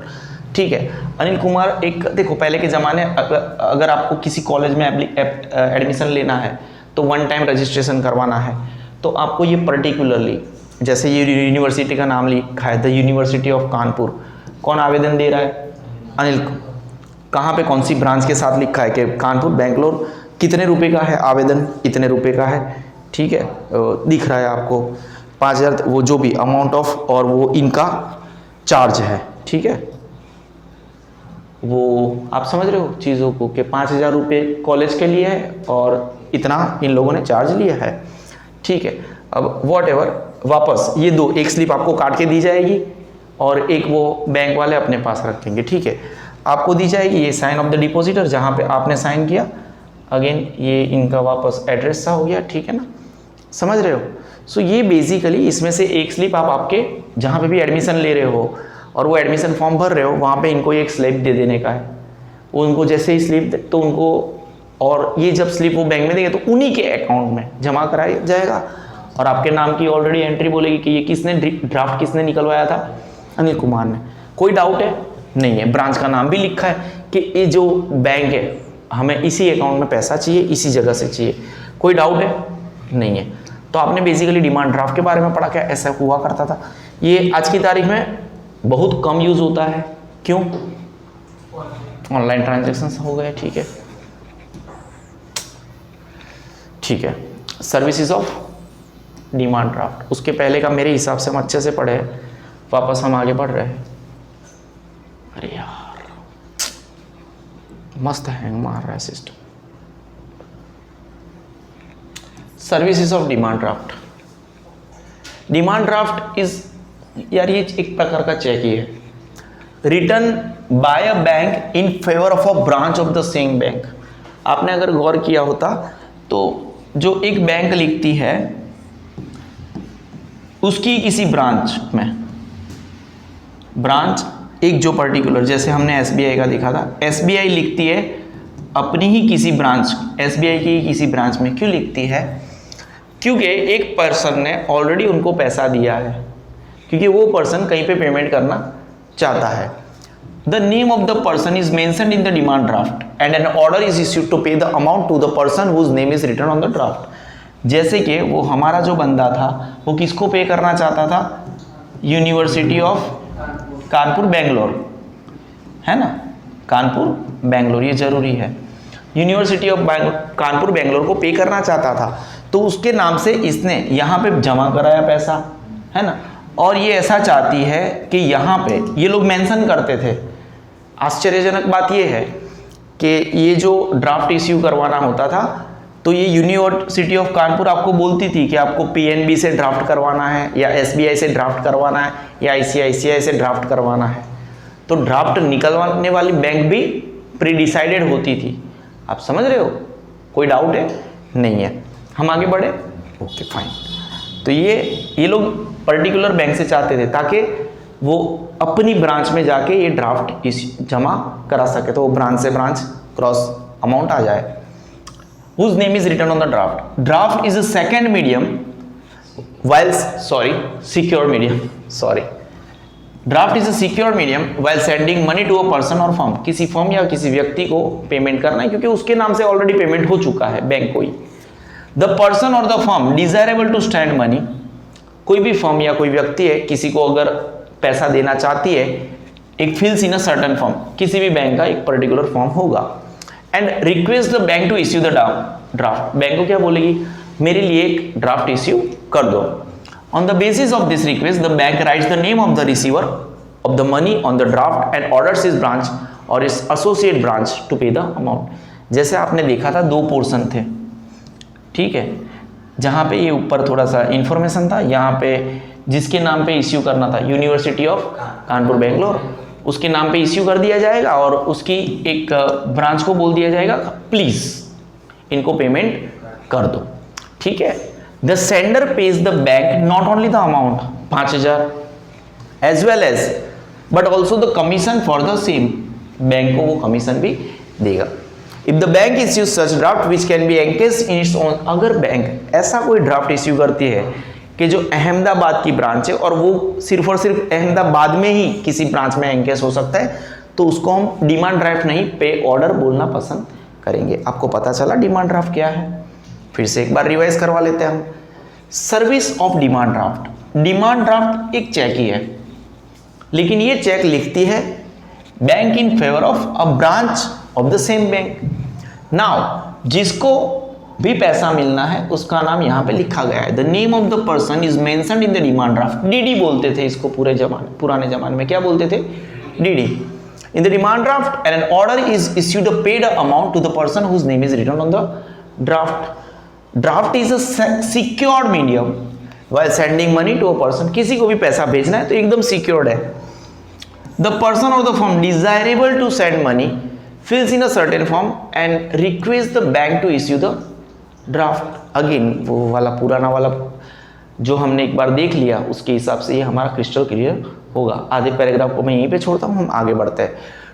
ठीक है। अनिल कुमार एक, देखो पहले के ज़माने, अगर आपको किसी कॉलेज में एडमिशन लेना है तो 1 टाइम रजिस्ट्रेशन करवाना है, तो आपको ये पर्टिकुलरली, जैसे ये यूनिवर्सिटी का नाम लिखा है, द यूनिवर्सिटी ऑफ कानपुर, कौन आवेदन दे रहा है? अनिल। कहाँ पे, कौन सी ब्रांच के साथ लिखा है कि कानपुर, बेंगलोर, कितने रुपए का है आवेदन, इतने रुपए का है, ठीक है, दिख रहा है आपको 5000, वो जो भी अमाउंट ऑफ, और वो इनका चार्ज है, ठीक है। वो आप समझ रहे हो चीज़ों को कि 5000 रुपये कॉलेज के लिए है और इतना इन लोगों ने चार्ज लिया है, ठीक है। अब वॉट एवर, वापस ये दो, एक स्लिप आपको काट के दी जाएगी और एक वो बैंक वाले अपने पास रखेंगे, ठीक है। आपको दी जाएगी ये साइन ऑफ द डिपॉजिटर, जहाँ पे आपने साइन किया, अगेन ये इनका वापस एड्रेस सा हो गया, ठीक है ना, समझ रहे हो। सो ये बेसिकली इसमें से एक स्लिप आप आपके जहाँ पे भी एडमिशन ले रहे हो और वो एडमिशन फॉर्म भर रहे हो, वहाँ पे इनको एक स्लिप दे देने का है। उनको जैसे ही स्लिप तो उनको, और ये जब स्लिप वो बैंक में देंगे तो उन्हीं के अकाउंट में जमा कराया जाएगा और आपके नाम की ऑलरेडी एंट्री बोलेगी कि ये किसने ड्राफ्ट किसने निकलवाया था, अनिल कुमार ने। कोई डाउट है? नहीं है। ब्रांच का नाम भी लिखा है कि ये जो बैंक है हमें इसी अकाउंट में पैसा चाहिए, इसी जगह से चाहिए। कोई डाउट है? नहीं है। तो आपने बेसिकली डिमांड ड्राफ्ट के बारे में पढ़ा, क्या ऐसा हुआ करता था। ये आज की तारीख में बहुत कम यूज होता है, क्यों? ऑनलाइन ट्रांजैक्शन हो गए, ठीक है, ठीक है। सर्विसेज ऑफ डिमांड ड्राफ्ट, उसके पहले का मेरे हिसाब से हम अच्छे से पढ़े हैं, वापस हम आगे बढ़ रहे हैं। अरे यार मस्त हैंग मार रहा है system. Services of demand draft, demand draft is, यार ये एक प्रकार का चेक ही है, return by a bank in favour of a branch of the same bank. आपने अगर गौर किया होता तो जो एक बैंक लिखती है उसकी किसी ब्रांच में, ब्रांच एक जो पर्टिकुलर, जैसे हमने SBI का देखा था, SBI लिखती है अपनी ही किसी ब्रांच, SBI की किसी ब्रांच में। क्यों लिखती है? क्योंकि एक पर्सन ने ऑलरेडी उनको पैसा दिया है, क्योंकि वो पर्सन कहीं पे पेमेंट करना चाहता है। The name of the person is mentioned in the demand draft and an order is issued to pay the amount to the person whose name is written on the draft. जैसे कि वो हमारा जो बंदा था वो किसको पे करना चाहता था? यूनिवर्सिटी ऑफ कानपुर बेंगलोर, है ना, कानपुर बेंगलोर, ये जरूरी है। यूनिवर्सिटी ऑफ कानपुर बेंगलोर को पे करना चाहता था, तो उसके नाम से इसने यहाँ पे जमा कराया पैसा, है ना। और ये ऐसा चाहती है कि यहाँ पे ये लोग मेंशन करते थे। आश्चर्यजनक बात ये है कि ये जो ड्राफ्ट इश्यू करवाना होता था तो ये यूनिवर्सिटी ऑफ कानपुर आपको बोलती थी कि आपको पीएनबी से ड्राफ्ट करवाना है या एसबीआई से ड्राफ्ट करवाना है या आईसीआईसीआई से ड्राफ्ट करवाना है, तो ड्राफ्ट निकलवाने वाली बैंक भी प्री डिसाइडेड होती थी। आप समझ रहे हो, कोई डाउट है? नहीं है। हम आगे बढ़े, ओके फाइन। तो ये लोग पर्टिकुलर बैंक से चाहते थे ताकि वो अपनी ब्रांच में जाके ये ड्राफ्ट जमा करा सके, तो वो ब्रांच से ब्रांच क्रॉस अमाउंट आ जाए। Whose name is written on the draft? Draft is a second medium, while secure medium. Draft is a secure medium while sending money to a person or firm. किसी firm या किसी व्यक्ति को payment करना है, क्योंकि उसके नाम से ऑलरेडी पेमेंट हो चुका है बैंक को ही। The person or the firm desirable to stand money, कोई भी फर्म या कोई व्यक्ति है, किसी को अगर पैसा देना चाहती है, एक फिल्स इन अ सर्टेन फर्म, किसी भी बैंक का एक पर्टिकुलर फर्म होगा, and request the bank to issue the draft. Bank को क्या बोलेगी, मेरे लिए एक ड्राफ्ट इश्यू कर दो। On the basis of this request the bank rights the name of the receiver of the money on the draft and orders his branch और इस associate branch to pay the amount. जैसे आपने देखा था 2 portion थे, ठीक है, जहाँ पे ये ऊपर थोड़ा सा इंफॉर्मेशन था, यहाँ पे जिसके नाम पे इश्यू करना था यूनिवर्सिटी ऑफ कानपुर बेंगलोर, उसके नाम पे इश्यू कर दिया जाएगा और उसकी एक ब्रांच को बोल दिया जाएगा प्लीज इनको पेमेंट कर दो, ठीक है। The sender pays the bank not only the amount 5000 as well as but also the commission for the same, bank को वो कमीशन भी देगा। If the bank issues such draft which can be encashed in its own, अगर bank ऐसा कोई draft issue करती है कि जो अहमदाबाद की ब्रांच है और वो सिर्फ और सिर्फ अहमदाबाद में ही किसी ब्रांच में एंकेस हो सकता है, तो उसको हम डिमांड ड्राफ्ट नहीं पे ऑर्डर बोलना पसंद करेंगे। आपको पता चला डिमांड ड्राफ्ट क्या है? फिर से एक बार रिवाइज करवा लेते हैं हम। Service of demand draft, demand draft एक चेक ही है, लेकिन ये चेक लिखती है bank in favour of a branch of the same bank. Now जिसको भी पैसा मिलना है उसका नाम यहाँ पे लिखा गया है। The name of the person is mentioned in the demand draft. DD बोलते थे इसको पुराने जमाने में, क्या बोलते थे? DD. In the demand draft and an order is issued a paid amount to the person whose name is written on the draft. Draft is a secured medium while sending money to a person. किसी को भी पैसा भेजना है तो एकदम secured है। The person or the firm desirable to send money fills in a certain form and requests the bank to issue the draft। Again वो वाला पुराना वाला जो हमने एक बार देख लिया, उसके हिसाब से ये हमारा क्रिस्टल क्लियर होगा। आधे पैराग्राफ को मैं यहीं पे छोड़ता हूँ, हम आगे बढ़ते हैं।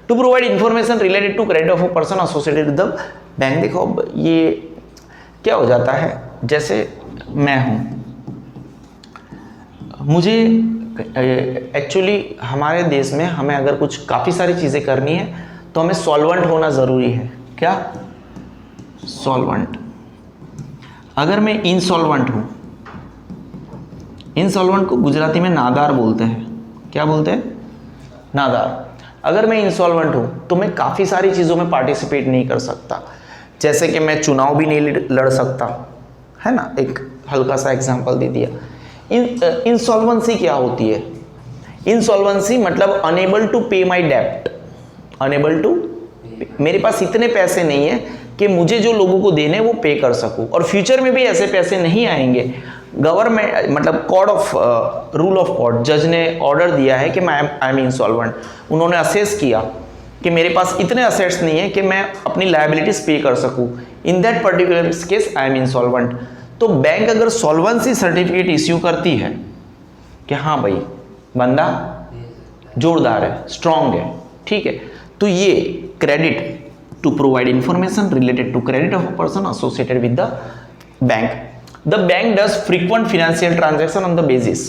To provide information related to credit of a person associated with the bank. देखो अब ये क्या हो जाता है, जैसे मैं हूँ, मुझे एक्चुअली हमारे देश में हमें अगर कुछ काफ़ी सारी चीज़ें करनी है तो हमें सॉल्वेंट होना ज़रूरी है। क्या? सॉल्वेंट। अगर मैं इनसॉल्वेंट हूँ, इनसॉल्वेंट को गुजराती में नादार बोलते हैं। क्या बोलते हैं? नादार। अगर मैं इनसॉल्वेंट हूँ तो मैं काफ़ी सारी चीज़ों में पार्टिसिपेट नहीं कर सकता, जैसे कि मैं चुनाव भी नहीं लड़ सकता, है ना, एक हल्का सा एग्जाम्पल दे दिया। इंसॉल्वेंसी क्या होती है? इंसॉल्वेंसी मतलब अनेबल टू पे माई डेप्ट। अनेबल टू, मेरे पास इतने पैसे नहीं है कि मुझे जो लोगों को देने वो पे कर सकूं, और फ्यूचर में भी ऐसे पैसे नहीं आएंगे। गवर्नमेंट मतलब code of rule of court, जज ने ऑर्डर दिया है कि मैं आई एम इंसॉल्वेंट। उन्होंने असेस किया कि मेरे पास इतने असेट्स नहीं है कि मैं अपनी लायबिलिटीज पे कर सकूं। In that particular case I am insolvent. तो बैंक अगर सॉल्वेंसी सर्टिफिकेट इश्यू करती है कि हाँ भाई बंदा जोरदार है, स्ट्रांग है, ठीक है, तो ये credit to provide information related to credit of a person associated with the bank. The bank does frequent financial transaction on the basis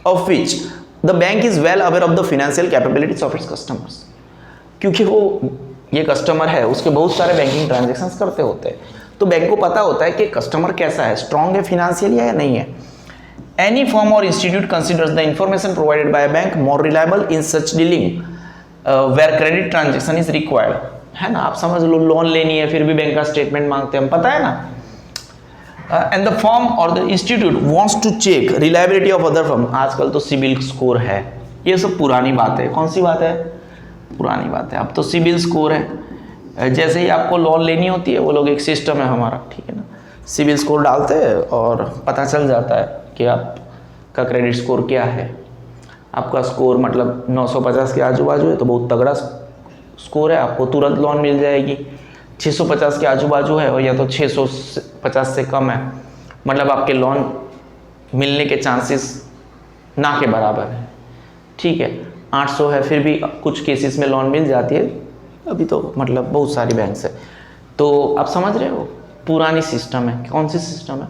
of which the bank is well aware of the financial capabilities of its customers. क्योंकि वो ये customer है, उसके बहुत सारे banking transactions करते होते हैं, तो बैंक को पता होता है कि कस्टमर कैसा है, स्ट्रांग है फाइनेंशियली या नहीं है। Any firm or institute considers the information provided by bank more reliable in such dealing where credit transaction is required. है ना, आप समझ लो लोन लेनी है फिर भी बैंक का स्टेटमेंट मांगते हैं, हम पता है ना। And the firm or the institute wants to check reliability of other firm. आजकल तो सिबिल स्कोर है, ये सब पुरानी बात है। कौन सी बात है? पुरानी बात है। अब तो सिबिल स्कोर है, जैसे ही आपको लोन लेनी होती है वो लोग एक सिस्टम है हमारा, ठीक है ना, सिविल स्कोर डालते हैं और पता चल जाता है कि आपका क्रेडिट स्कोर क्या है। आपका स्कोर मतलब 950 के आजू बाजू है तो बहुत तगड़ा स्कोर है, आपको तुरंत लोन मिल जाएगी। 650 के आजू बाजू है और या तो 650 से कम है, मतलब आपके लोन मिलने के चांसेस ना के बराबर है। ठीक है, 800 है फिर भी कुछ केसेस में लोन मिल जाती है, अभी तो मतलब बहुत सारी बैंक्स है। तो आप समझ रहे हो, पुरानी सिस्टम है। कौन सी सिस्टम है?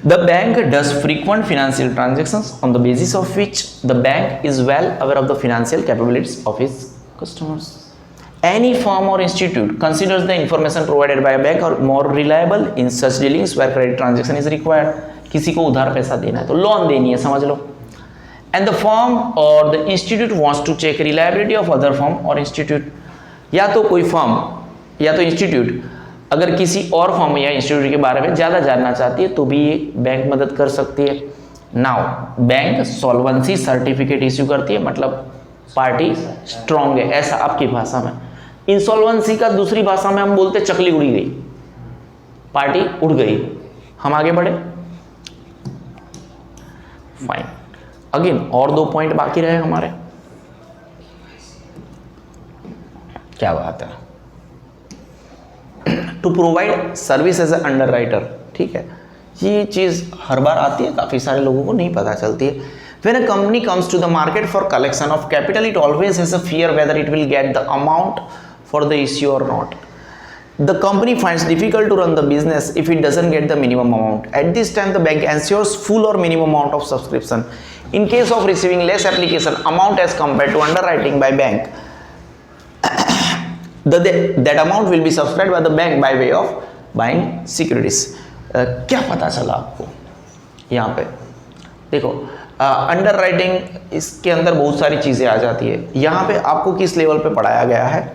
The bank does frequent financial transactions on the basis of which the bank is well aware of the financial capabilities of its customers. Any firm or institute considers the information provided by a bank or more reliable in such dealings where credit transaction is required. किसी को उधार पैसा देना है तो loan देनी है, समझ लो। And the firm or the institute wants to check reliability of other firm or institute. या तो कोई फर्म या तो इंस्टीट्यूट अगर किसी और फर्म या इंस्टीट्यूट के बारे में ज़्यादा जानना चाहती है तो भी ये बैंक मदद कर सकती है। Now bank solvency certificate issue करती है, मतलब पार्टी स्ट्रॉन्ग है, ऐसा आपकी भाषा में। इंसॉल्वेंसी का दूसरी भाषा में हम बोलते चकली उड़ी गई, पार्टी उड़ गई। हम आगे बढ़े, फाइन। अगेन और 2 पॉइंट बाकी रहे हमारे, क्या बात है। To provide service as a underwriter, ठीक है, ये चीज़ हर बार आती है, काफ़ी सारे लोगों को नहीं पता चलती है। When a company comes to the market for collection of capital, it always has a fear whether it will get the amount for the issue or not. The company finds difficult to run the business if it doesn't get the minimum amount. At this time, the bank ensures full or minimum amount of subscription. In case of receiving less application amount as compared to underwriting by bank, that amount will be subscribed by the bank by way of buying securities. क्या पता चला आपको यहाँ पे? देखो, under writing इसके अंदर बहुत सारी चीज़ें आ जाती है। यहाँ पे आपको किस लेवल पे पढ़ाया गया है,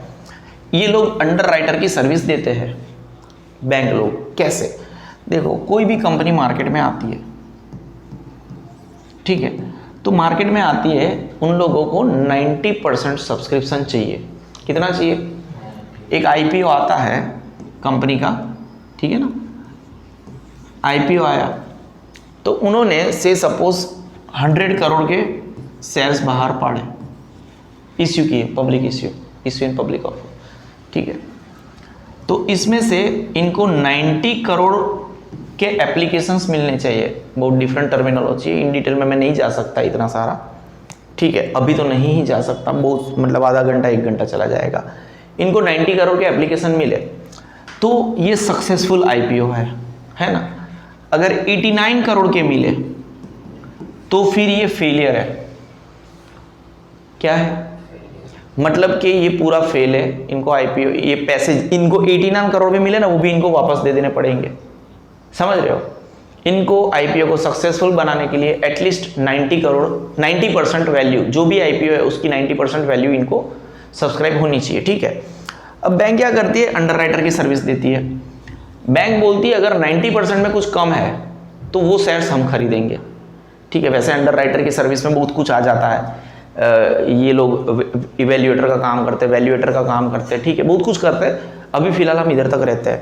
ये लोग अंडर राइटर की सर्विस देते हैं बैंक लोग। कैसे? देखो, कोई भी कंपनी मार्केट में आती है, ठीक है, तो मार्केट में आती है, उन लोगों को 90% सब्सक्रिप्शन चाहिए। कितना चाहिए? एक आईपीओ आता है कंपनी का, ठीक है ना, आईपीओ आया तो उन्होंने से सपोज 100 करोड़ के शेयर्स बाहर पाड़े, इश्यू किए, public issue in public offer, ठीक है। तो इसमें से इनको 90 करोड़ के एप्लीकेशंस मिलने चाहिए। बहुत डिफरेंट टर्मिनोलॉजी, इन डिटेल में मैं नहीं जा सकता इतना सारा, ठीक है, अभी तो नहीं ही जा सकता, बहुत मतलब आधा घंटा 1 घंटा चला जाएगा। इनको 90 करोड़ के एप्लीकेशन मिले तो ये सक्सेसफुल आईपीओ है ना। अगर 89 करोड़ के मिले तो फिर ये फेलियर है। क्या है मतलब कि ये पूरा फेल है, इनको आईपीओ, ये पैसे इनको 89 करोड़ भी मिले ना, वो भी इनको वापस दे देने पड़ेंगे। समझ रहे हो? इनको आईपीओ को सक्सेसफुल बनाने के लिए एटलीस्ट 90 करोड़ 90% वैल्यू, जो भी आईपीओ है उसकी 90% वैल्यू इनको सब्सक्राइब होनी चाहिए, ठीक है। अब बैंक क्या करती है? अंडरराइटर की सर्विस देती है। बैंक बोलती है अगर 90% में कुछ कम है तो वो शेयर्स हम खरीदेंगे, ठीक है। वैसे अंडरराइटर की सर्विस में बहुत कुछ आ जाता है, ये लोग इवेल्युएटर का काम करते हैं, वैल्यूएटर का काम करते हैं, ठीक है, बहुत कुछ करते हैं। अभी फिलहाल हम इधर तक रहते हैं।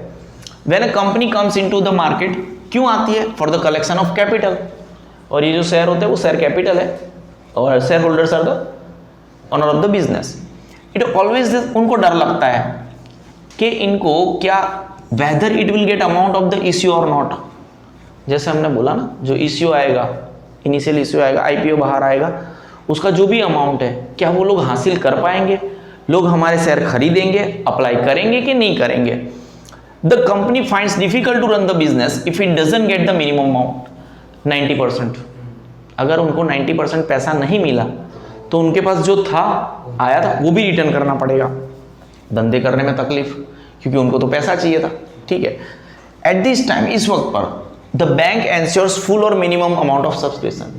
When a company comes into the market, क्यों आती है? For the collection of capital. और ये जो शेयर होते हैं वो शेयर कैपिटल है और shareholders are the owner of the business. It always, उनको डर लगता है कि इनको क्या whether it will get amount of the issue or not. जैसे हमने बोला ना, जो इश्यू आएगा, इनिशियल इश्यू आएगा, आईपीओ बाहर आएगा, उसका जो भी अमाउंट है क्या वो लोग हासिल कर पाएंगे, लोग हमारे शेयर खरीदेंगे, अप्लाई करेंगे कि नहीं करेंगे। The company finds difficult to run the business if it doesn't get the minimum amount 90%। अगर उनको 90% पैसा नहीं मिला तो उनके पास जो था आया था वो भी रिटर्न करना पड़ेगा। धंधे करने में तकलीफ, क्योंकि उनको तो पैसा चाहिए था, ठीक है। एट दिस टाइम, इस वक्त पर द बैंक एंश्योर्स फुल और minimum amount of subscription.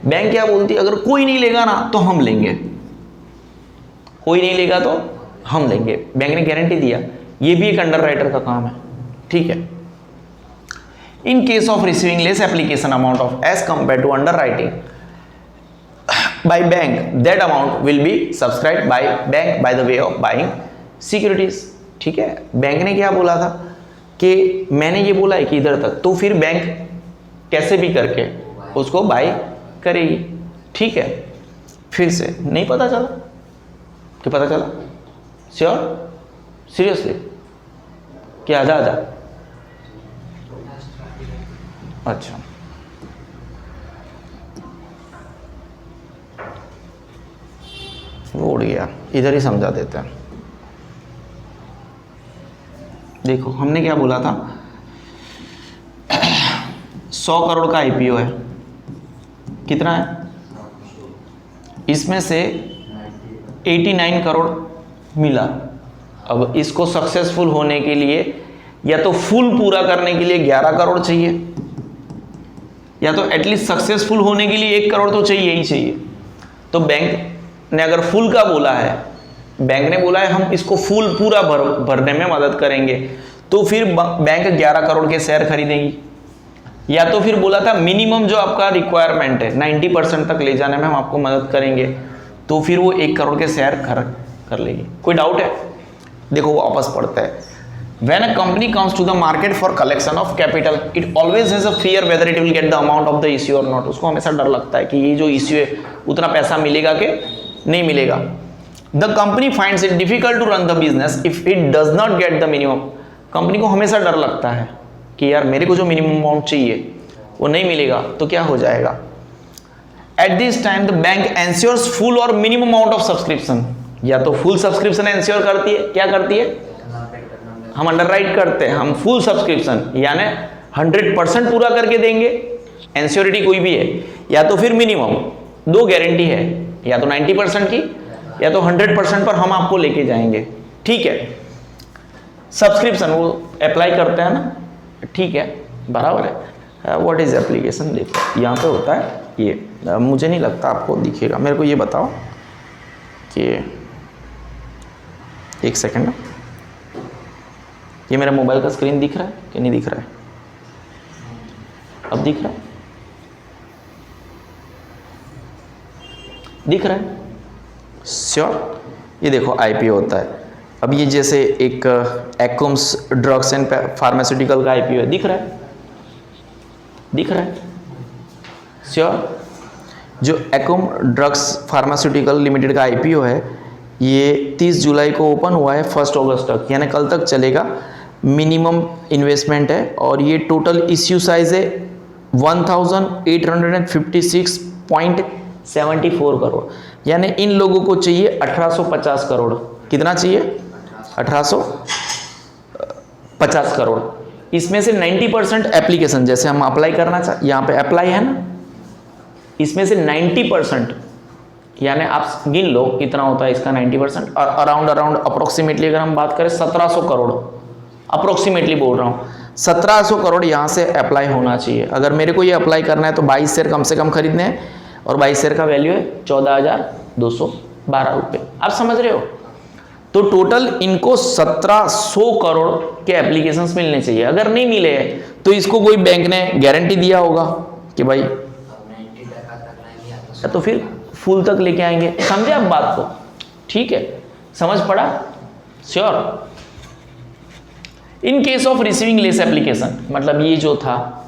Bank क्या बोलती है? अगर कोई नहीं लेगा ना तो हम लेंगे, कोई नहीं लेगा तो हम लेंगे। बैंक ने गारंटी दिया। ये भी एक अंडरराइटर का काम है, ठीक है। In case of receiving less application amount of as compare to underwriting by bank, that amount will be subscribed by bank by the way of buying securities, ठीक है। बैंक ने क्या बोला था? कि मैंने ये बोला है कि इधर तक, तो फिर बैंक कैसे भी करके उसको बाय करेगी। ठीक है, फिर से नहीं पता चला कि पता चला? Sure, seriously? क्या आजा आजा? अच्छा, वो उड़ गया, इधर ही समझा देते हैं। देखो हमने क्या बोला था, 100 करोड़ का आईपीओ है, कितना है? इसमें से 89 करोड़ मिला। अब इसको सक्सेसफुल होने के लिए या तो फुल पूरा करने के लिए 11 करोड़ चाहिए, या तो एटलीस्ट सक्सेसफुल होने के लिए 1 करोड़ तो चाहिए ही चाहिए। तो बैंक ने अगर फुल का बोला है, बैंक ने बोला है हम इसको फुल पूरा भरने में मदद करेंगे, तो फिर बैंक 11 करोड़ के शेयर खरीदेगी। या तो फिर बोला था मिनिमम जो आपका रिक्वायरमेंट है 90% तक ले जाने में हम आपको मदद करेंगे, तो फिर वो 1 करोड़ के शेयर कर लेगी। कोई डाउट है? देखो वापस पढ़ते हैं। When a company comes to the market for collection of capital, it always has a fear whether it will get the amount of the issue or not. उसको हमेशा डर लगता है कि ये जो इश्यू है उतना पैसा मिलेगा कि नहीं मिलेगा। The company finds it difficult to run the business if it does not get the minimum. Company को हमेशा डर लगता है कि यार मेरे को जो मिनिमम अमाउंट चाहिए वो नहीं मिलेगा तो क्या हो जाएगा। At this time the bank ensures full or minimum amount of subscription. या तो फुल सब्सक्रिप्शन एंश्योर करती है, क्या करती है? हम अंडरराइट करते हैं, हम फुल सब्सक्रिप्शन यानी 100% पूरा करके देंगे, एंश्योरिटी कोई भी है, या तो फिर मिनिमम, दो गारंटी है, या तो 90% की या तो 100% पर हम आपको लेके जाएंगे। ठीक है, सब्सक्रिप्शन वो अप्लाई करते हैं ना, ठीक है, बराबर है। What is application? देखो यहाँ पे होता है ये, मुझे नहीं लगता आपको दिखेगा, मेरे को ये बताओ कि एक सेकेंड, ये मेरा मोबाइल का स्क्रीन दिख रहा है कि नहीं दिख रहा है? अब दिख रहा है? दिख रहा है? श्योर? ये देखो आईपीओ होता है। अब ये जैसे एक एक्यूम्स ड्रग्स एंड फार्मास्यूटिकल का आईपीओ है, दिख रहा है? दिख रहा है? श्योर? जो एक्यूम ड्रग्स फार्मास्यूटिकल लिमिटेड का आईपीओ है, ये 30 जुलाई को ओपन हुआ है, 1 अगस्त तक, यानी कल तक चलेगा। मिनिमम इन्वेस्टमेंट है और ये टोटल इश्यू साइज है 1856.74 करोड़, यानी इन लोगों को चाहिए 1850 करोड़। कितना चाहिए? 1850 करोड़। इसमें से 90% एप्लीकेशन, जैसे हम अप्लाई करना चाहते, यहाँ पे अप्लाई है ना, इसमें से 90% यानी आप गिन लो कितना होता है इसका 90%, और अराउंड अप्रोक्सीमेटली अगर हम बात करें 1700 करोड़, अप्रोक्सीमेटली बोल रहा हूँ, 1700 करोड़ यहाँ से अप्लाई होना चाहिए। अगर मेरे को ये अप्लाई करना है तो 22 शेयर कम से कम खरीदने हैं, और 22 शेयर का वैल्यू है 14,212 रुपये। आप समझ रहे हो? तो टोटल इनको 1700 करोड़ के एप्लीकेशंस मिलने चाहिए। अगर नहीं मिले तो इसको कोई बैंक ने गारंटी दिया होगा कि भाई, तो फिर फुल तक लेके आएंगे। समझे आप बात को? ठीक है, समझ पड़ा? Sure? In case of receiving less application, मतलब ये जो था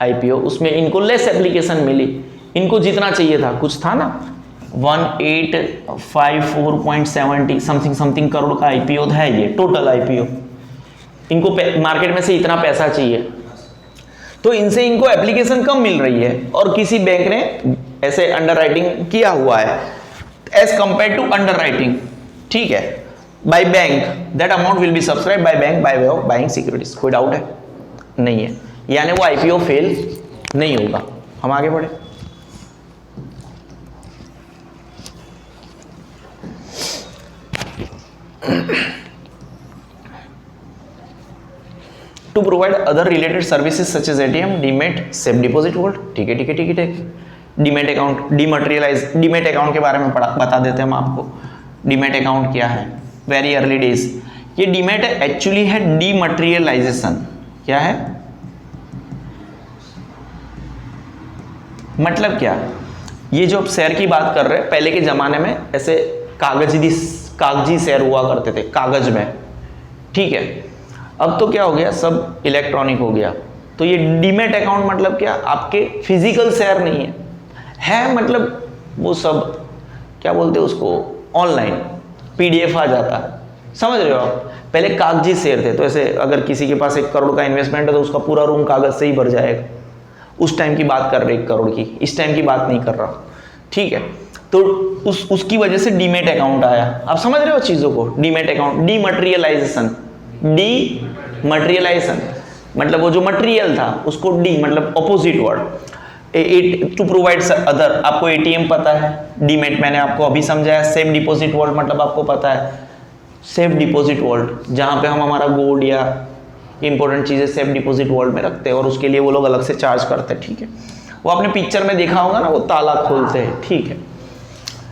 आईपीओ, उसमें इनको लेस एप्लीकेशन मिली, इनको जितना चाहिए था, कुछ था ना 1854.70 समथिंग करोड़ का आईपीओ है ये टोटल आईपीओ, इनको मार्केट में से इतना पैसा चाहिए, तो इनसे इनको एप्लीकेशन कम मिल रही है, और किसी बैंक ने ऐसे अंडरराइटिंग किया हुआ है एज कंपेयर टू अंडरराइटिंग। ठीक है, by bank that amount will be subscribe by bank by way of buying securities. कोई डाउट है? नहीं है, यानी वो आईपीओ फेल नहीं होगा। हम आगे बढ़े। To provide other related services such as ATM, demat, safe deposit vault. ठीक है ठीक है ठीक है। डीमेट अकाउंट, डीमेट अकाउंट के बारे में बता देते हैं हम आपको। डीमेट अकाउंट क्या है? वेरी अर्ली डेज ये डीमेट एक्चुअली है डीमटेरियलाइजेशन। क्या है? मतलब क्या? ये जो शेयर की बात कर रहे हैं, पहले के जमाने में ऐसे कागजी शेयर हुआ करते थे, कागज में। ठीक है, अब तो क्या हो गया, सब इलेक्ट्रॉनिक हो गया। तो ये डीमेट अकाउंट मतलब क्या, आपके फिजिकल शेयर नहीं है मतलब वो सब क्या बोलते हैं उसको, ऑनलाइन PDF आ जाता है, समझ रहे हो आप। पहले कागजी शेयर थे, तो ऐसे अगर किसी के पास 1 करोड़ का इन्वेस्टमेंट है तो उसका पूरा रूम कागज से ही भर जाएगा। उस टाइम की बात कर रहे 1 करोड़ की, इस टाइम की बात नहीं कर रहा, ठीक है। तो उसकी वजह से डीमेट अकाउंट आया। आप समझ रहे हो चीज़ों को, डीमेट अकाउंट, डीमटेरियलाइजेशन, डीमटेरियलाइजेशन मतलब वो जो मटेरियल था उसको डी मतलब opposite word, to provide other. आपको ATM पता है, डीमेट मैंने आपको अभी समझाया। सेफ डिपॉजिट वॉल्ट मतलब आपको पता है, सेफ डिपॉजिट वॉल्ट जहाँ पे हम हमारा गोल्ड या इंपॉर्टेंट चीज़ें सेफ डिपॉजिट वॉल्ट में रखते हैं और उसके लिए वो लोग अलग से चार्ज करते हैं, ठीक है। वो आपने पिक्चर में देखा होगा ना, वो ताला खोलते हैं, ठीक है।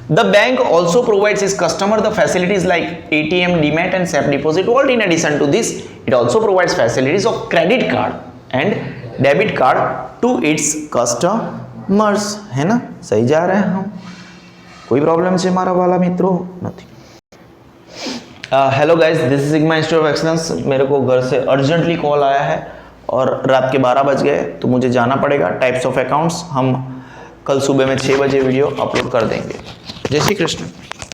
The bank also provides its customer the facilities like ATM, Demat and safe deposit vault. In addition to this, it also provides facilities of credit card and debit card to its customers. है ना, सही जा रहे हैं हम, कोई problem છે મારા વાલા મિત્રો નથી। Hello guys, this is sigma institute of excellence. मेरे को घर से अर्जेंटली कॉल आया है और रात के 12 बज गए तो मुझे जाना पड़ेगा। टाइप्स ऑफ अकाउंट्स हम कल सुबह में 6 बजे वीडियो अपलोड कर देंगे। जय श्री कृष्ण।